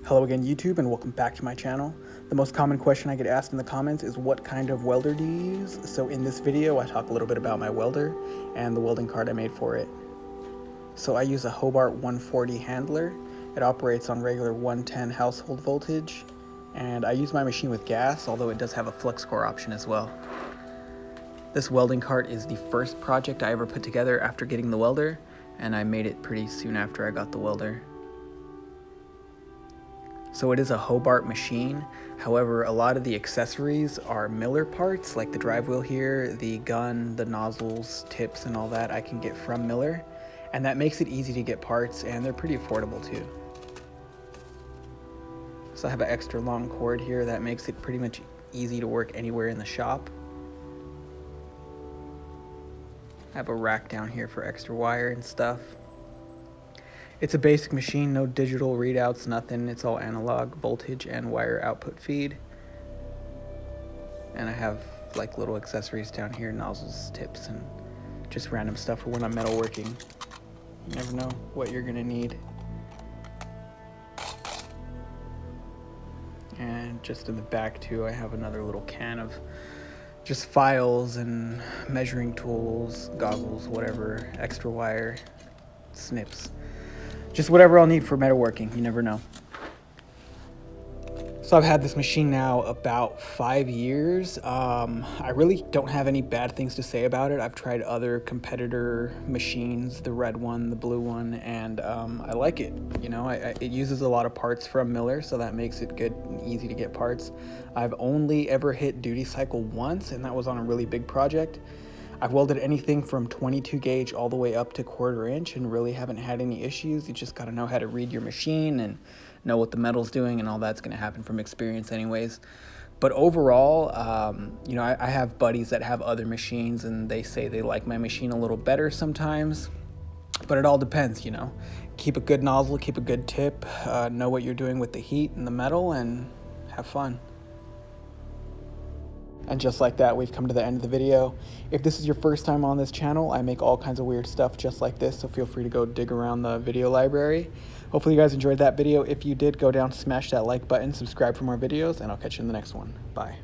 Hello again YouTube, and welcome back to my channel. The most common question I get asked in the comments is what kind of welder do you use? So in this video I talk a little bit about my welder and the welding card I made for it. So I use a Hobart 140 Handler. It operates on regular 110 household voltage, and I use my machine with gas, although it does have a flux core option as well. This welding cart is the first project I ever put together after getting the welder, and I made it pretty soon after I got the welder. So it is a Hobart machine. However, a lot of the accessories are Miller parts, like the drive wheel here, the gun, the nozzles, tips, and all that I can get from Miller. And that makes it easy to get parts, and they're pretty affordable too. So I have an extra long cord here that makes it pretty much easy to work anywhere in the shop. I have a rack down here for extra wire and stuff. It's a basic machine, no digital readouts, nothing. It's all analog voltage and wire output feed. And I have like little accessories down here, nozzles, tips, and just random stuff for when I'm metalworking. You never know what you're gonna need. And just in the back too, I have another little can of just files and measuring tools, goggles, whatever, extra wire, snips. Just whatever I'll need for metalworking, you never know. So I've had this machine now about 5 years. I really don't have any bad things to say about it. I've tried other competitor machines, the red one, the blue one, and I like it. You know, it uses a lot of parts from Miller, so that makes it good and easy to get parts. I've only ever hit duty cycle once, and that was on a really big project. I've welded anything from 22 gauge all the way up to 1/4 inch and really haven't had any issues. You just got to know how to read your machine and know what the metal's doing, and all that's going to happen from experience anyways. But overall, you know, I have buddies that have other machines and they say they like my machine a little better sometimes, but it all depends, you know. Keep a good nozzle, keep a good tip, know what you're doing with the heat and the metal, and have fun. And just like that, we've come to the end of the video. If this is your first time on this channel, I make all kinds of weird stuff just like this, so feel free to go dig around the video library. Hopefully you guys enjoyed that video. If you did, go down, smash that like button, subscribe for more videos, and I'll catch you in the next one. Bye.